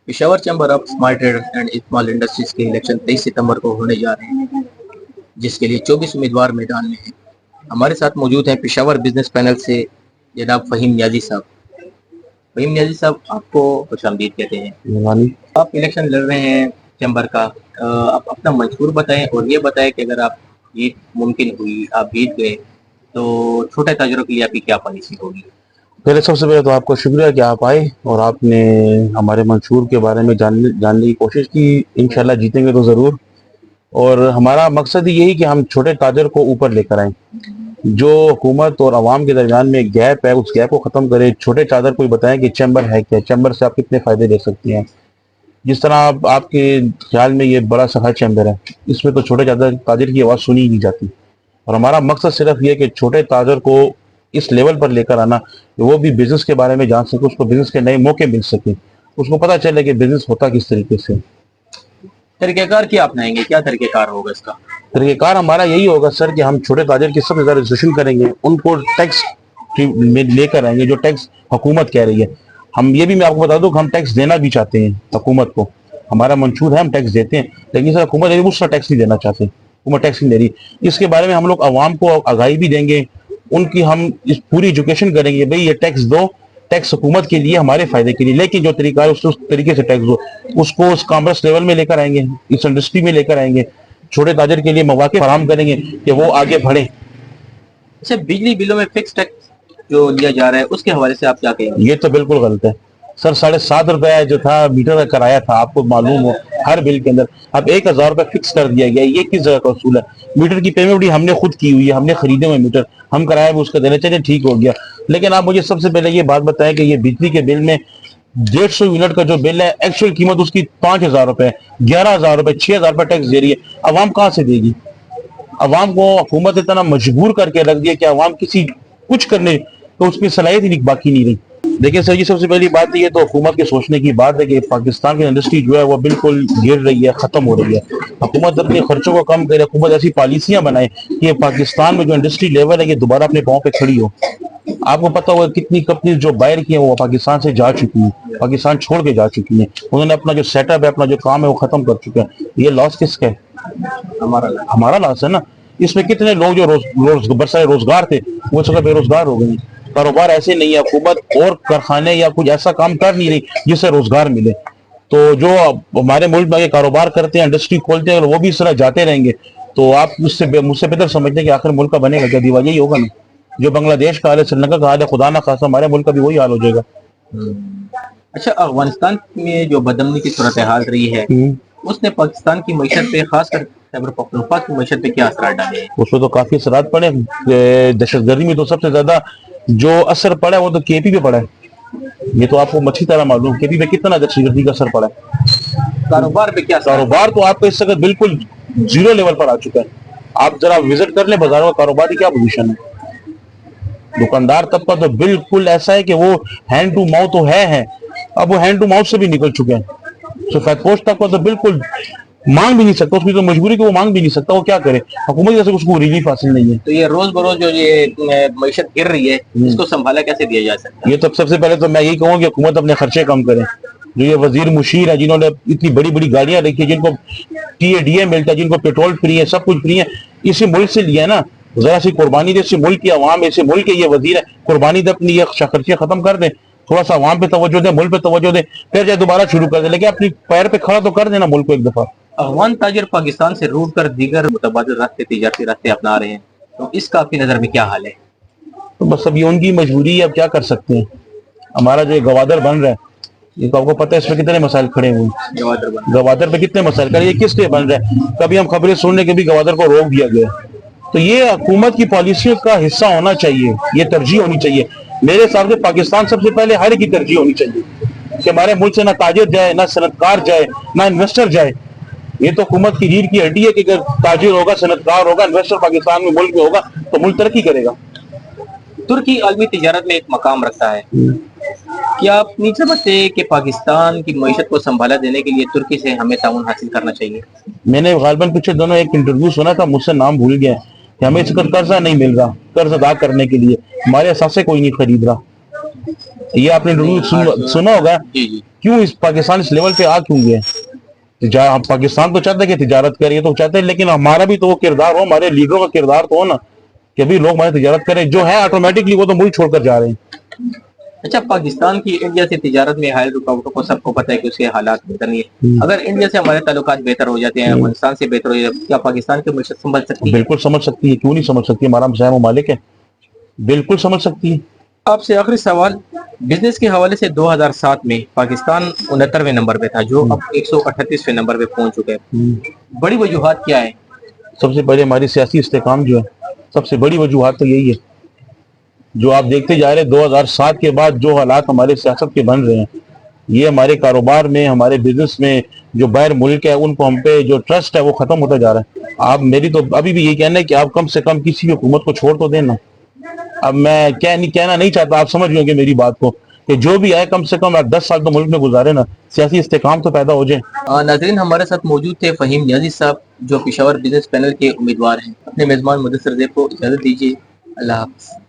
Peshawar chamber of small traders and small industries کے election 23 ستمبر کو ہونے جا رہے ہیں، جس کے لیے 24 امیدوار میدان میں ہیں۔ ہمارے ساتھ موجود ہیں پشاور بزنس پینل سے جناب فہیم نیازی صاحب۔ فہیم نیازی صاحب، آپ کو خوش آمدید کہتے ہیں۔ آپ الیکشن لڑ رہے ہیں چیمبر کا، آپ اپنا منشور بتائیں اور یہ بتائیں کہ اگر آپ جیت ممکن ہوئی، آپ جیت گئے تو چھوٹے تاجروں کے لیے آپ کی کیا پالیسی ہوگی؟ پہلے سب سے پہلے تو آپ کا شکریہ کہ آپ آئے اور آپ نے ہمارے منشور کے بارے میں جاننے کی کوشش کی۔ انشاءاللہ جیتیں گے تو ضرور، اور ہمارا مقصد یہی کہ ہم چھوٹے تاجر کو اوپر لے کر آئیں۔ جو حکومت اور عوام کے درمیان میں گیپ ہے، اس گیپ کو ختم کرے۔ چھوٹے تاجر کو بتائیں کہ چیمبر ہے کیا، چیمبر سے آپ کتنے فائدے لے سکتے ہیں۔ جس طرح آپ کے خیال میں یہ بڑا سخا چیمبر ہے، اس میں تو چھوٹے تاجر کی آواز سنی نہیں جاتی، اور ہمارا مقصد صرف یہ کہ چھوٹے تاجر کو اس لیول پر لے کر آنا کہ وہ بھی بزنس کے بارے میں جان سکے، اس کو بزنس کے نئے موقع مل سکے، اس کو پتہ چلے کہ بزنس ہوتا کس طریقے سے۔ طریقہ کار کیا اپنائیں گے؟ کیا طریقہ کار ہوگا اس کا؟ طریقہ کار ہمارا یہی ہوگا سر کہ ہم چھوٹے تاجر کی سب سے زیادہ رجسٹریشن کریں گے، ان کو ٹیکس میں لے کر آئیں گے جو ٹیکس حکومت کہہ رہی ہے۔ ہم یہ بھی میں آپ کو بتا دوں کہ ہم ٹیکس دینا بھی چاہتے ہیں حکومت کو، ہمارا منشور ہے، ہم ٹیکس دیتے ہیں، لیکن سر حکومت اس کا ٹیکس نہیں دینا چاہتے، حکومت ٹیکس نہیں دے رہی۔ اس کے بارے میں ہم لوگ عوام کو آگاہی بھی دیں گے، ان کی ہم پوری ایجوکیشن کریں گے، بھئی یہ ٹیکس دو، ٹیکس حکومت کے لیے، ہمارے فائدے کے لیے، لیکن جو طریقہ ہے اس طریقے سے ٹیکس دو۔ اس کو اس کامرس لیول میں لے کر آئیں گے، اس انڈسٹری میں لے کر آئیں گے، چھوٹے تاجر کے لیے مواقع فراہم کریں گے کہ وہ آگے بڑھیں۔ اچھا، بجلی بلوں میں فکس ٹیکس جو لیا جا رہا ہے اس کے حوالے سے آپ کیا کہیں گے؟ یہ تو بالکل غلط ہے سر۔ 7.5 روپے جو تھا میٹر کا کرایہ تھا، آپ کو معلوم ہو ہر بل کے اندر، اب 1000 روپے فکس کر دیا گیا۔ یہ کس جگہ کا اصول ہے؟ میٹر کی پیمنٹ بھی ہم نے خود کی ہوئی ہے، ہم نے خریدے ہوئے میٹر، ہم کرایہ بھی اس کا دینے، چلے ٹھیک ہو گیا۔ لیکن آپ مجھے سب سے پہلے یہ بات بتائیں کہ یہ بجلی کے بل میں 150 یونٹ کا جو بل ہے، ایکچوئل قیمت اس کی 5000 روپے، 11000 روپے، 6000 روپے ٹیکس دے رہی ہے۔ عوام کہاں سے دے گی؟ عوام کو حکومت اتنا مجبور کر کے رکھ دیا کہ عوام کسی کچھ کرنے تو اس کی صلاحیت ہی باقی نہیں رہی۔ دیکھیں سر، یہ سب سے پہلی بات یہ تو حکومت کے سوچنے کی بات ہے کہ پاکستان کی انڈسٹری جو ہے وہ بالکل گر رہی ہے، ختم ہو رہی ہے۔ حکومت اپنے خرچوں کو کم کرے، حکومت ایسی پالیسیاں بنائے کہ پاکستان میں جو انڈسٹری لیول ہے یہ دوبارہ اپنے پاؤں پہ کھڑی ہو۔ آپ کو پتہ ہوگا کتنی کمپنیز جو باہر کی ہیں وہ پاکستان سے جا چکی ہیں، پاکستان چھوڑ کے جا چکی ہیں، انہوں نے اپنا جو سیٹ اپ ہے، اپنا جو کام ہے وہ ختم کر چکے ہیں۔ یہ لاس کس کا ہے؟ ہمارا لاس ہے نا۔ اس میں کتنے لوگ جو برسائے روزگار تھے وہ سب بے روزگار ہو گئے ہیں۔ کاروبار ایسے نہیں ہے، حکومت اور کارخانے یا کچھ ایسا کام کر نہیں رہی جس سے روزگار ملے۔ تو جو ہمارے ملک میں کاروبار کرتے ہیں، انڈسٹری کھولتے ہیں، اور وہ بھی اس طرح جاتے رہیں گے تو آپ مجھ سے بہتر سمجھتے ہیں کہ آخر ملک کا بنے گا کیا؟ دیوا یہی ہوگا نا۔ جو بنگلہ دیش کا حال ہے، سری لنکا کا حال ہے، خدا نہ خاصا ہمارے ملک کا بھی وہی حال ہو جائے گا۔ اچھا، افغانستان میں جو بدامنی کی صورتحال رہی ہے اس نے پاکستان کی معیشت پہ، خاص کر خیبر پختونخوا کی معیشت پہ کیا اثرات ڈالے ہیں؟ اس میں تو کافی اثرات پڑے۔ دہشت گردی میں تو سب سے زیادہ جو اثر پڑا ہے وہ تو کے پی پہ پڑا ہے۔ یہ تو آپ کو اچھی طرح معلوم، کے پی پہ کتنا دہشت گردی کا اثر پڑا ہے۔ کاروبار پہ کیا اثر؟ کاروبار تو آپ کو اس وقت بالکل زیرو لیول پر آ چکا ہے۔ آپ ذرا وزٹ کر لیں بازاروں کا، کاروبار کی کیا پوزیشن ہے۔ دکاندار طبقہ تو بالکل ایسا ہے کہ وہ ہینڈ ٹو ماؤتھ تو ہے، اب وہ ہینڈ ٹو ماؤتھ سے بھی نکل چکے ہیں۔ سفید پوش طبقہ تو بالکل مانگ بھی نہیں سکتا، اس کی تو مجبوری کہ وہ مانگ بھی نہیں سکتا، وہ کیا کرے؟ حکومت جیسے اس کو ریلیف حاصل نہیں ہے۔ تو یہ روز بروز جو یہ معیشت گر رہی ہے اس کو سنبھالا کیسے دیا جا سکتا ہے؟ یہ تو سب سے پہلے تو میں یہی کہوں کہ حکومت اپنے خرچے کم کرے۔ جو یہ وزیر مشیر ہے، جنہوں نے اتنی بڑی بڑی گاڑیاں رکھی ہیں، جن کو ٹی اے ڈی اے ملتا ہے، جن کو پیٹرول فری ہے، سب کچھ فری ہے، اسی ملک سے لیا ہے نا۔ ذرا سی قربانی دے، اسی ملک کی عوام، اسی ملک کے یہ وزیر ہے، قربانی دے، اپنی یہ خرچے ختم کر دیں، تھوڑا سا عوام پہ توجہ دیں، ملک پہ توجہ دیں، پھر جائے دوبارہ شروع کر دیں، لیکن اپنی پیر پہ کھڑا تو کر دینا ملک کو ایک دفعہ۔ افغان تاجر پاکستان سے روٹ کر دیگر متبادل راستے، تجارتی راستے اپنا رہے ہیں، تو اس کا آپ کی نظر میں کیا حال ہے؟ تو بس اب یہ ان کی مجبوری ہے، اب کیا کر سکتے ہیں۔ ہمارا جو گوادر بن رہا ہے، یہ تو آپ کو پتہ ہے اس پہ کتنے مسائل کھڑے ہوئے، گوادر پہ کتنے مسائل کھڑے، یہ کس لیے بن رہا ہے؟ کبھی ہم خبریں سننے کے بھی گوادر کو روک دیا گیا، تو یہ حکومت کی پالیسیوں کا حصہ ہونا چاہیے، یہ ترجیح ہونی چاہیے۔ میرے حساب سے پاکستان سب سے پہلے ہر کی ترجیح ہونی چاہیے کہ ہمارے ملک سے نہ تاجر جائے، نہ صنعت کار جائے، نہ انویسٹر جائے۔ یہ تو حکومت کی ریڑھ کی ہڈی ہے کہ اگر تاجر ہوگا، صنعت کار ہوگا، انویسٹر پاکستان میں ملک میں ہوگا تو ملک ترقی کرے گا۔ ترکی عالمی تجارت میں ایک مقام رکھتا ہے، کیا آپ نہیں سمجھتے کہ پاکستان کی معیشت کو سنبھالا دینے کے لیے ترکی سے ہمیں تعاون حاصل کرنا چاہیے؟ میں نے غالباً پیچھے دونوں ایک انٹرویو سنا تھا، مجھ سے نام بھول گیا کہ ہمیں اس کا قرضہ نہیں مل رہا، قرض ادا کرنے کے لیے ہمارے اثاثے کوئی نہیں خرید رہا۔ یہ آپ نے سنا ہوگا جی جی کیوں اس پاکستان اس لیول پہ آ کیوں گیا پاکستان تو چاہتا ہے کہ تجارت کرے تو چاہتے ہیں لیکن ہمارا بھی تو وہ کردار ہو ہمارے لیڈروں کا کردار تو ہو نا کہ ابھی لوگ ہماری تجارت کریں جو ہے آٹومیٹکلی وہ تو ملک چھوڑ کر جا رہے ہیں اچھا پاکستان کی انڈیا سے تجارت میں حائل رکاوٹوں کو سب کو پتہ ہے کہ اس کے حالات بہتر نہیں ہے اگر انڈیا سے ہمارے تعلقات بہتر ہو جاتے ہیں افغانستان سے بہتر ہو جاتے ہیں کیا پاکستان کی معیشت سنبھل سکتی ہے؟ بالکل سمجھ سکتی ہے کیوں نہیں سمجھ سکتی ہمارا مسائل ممالک ہے بالکل سمجھ سکتی ہے آپ سے آخری سوال بزنس کے حوالے سے 2007 میں پاکستان 69ویں نمبر پہ تھا جو اب 138ویں نمبر پہ پہنچ چکے ہیں بڑی وجوہات کیا ہے؟ سب سے بڑے ہماری سیاسی استحکام جو ہے سب سے بڑی وجوہات تو یہی ہے جو آپ دیکھتے جا رہے 2007 کے بعد جو حالات ہمارے سیاست کے بن رہے ہیں یہ ہمارے کاروبار میں ہمارے بزنس میں جو باہر ملک ہے ان کو ہم پہ جو ٹرسٹ ہے وہ ختم ہوتا جا رہا ہے آپ میری تو ابھی بھی یہ کہنا ہے کہ آپ کم سے کم کسی بھی حکومت کو چھوڑ تو دینا اب میں کہنا نہیں چاہتا آپ سمجھ گئے میری بات کو کہ جو بھی آئے کم سے کم 10 سال تو ملک میں گزارے نا سیاسی استحکام تو پیدا ہو جائے ناظرین ہمارے ساتھ موجود تھے فہیم نیازی صاحب جو پشاور بزنس پینل کے امیدوار ہیں اپنے میزبان مدثر زیب کو اجازت دیجیے اللہ حافظ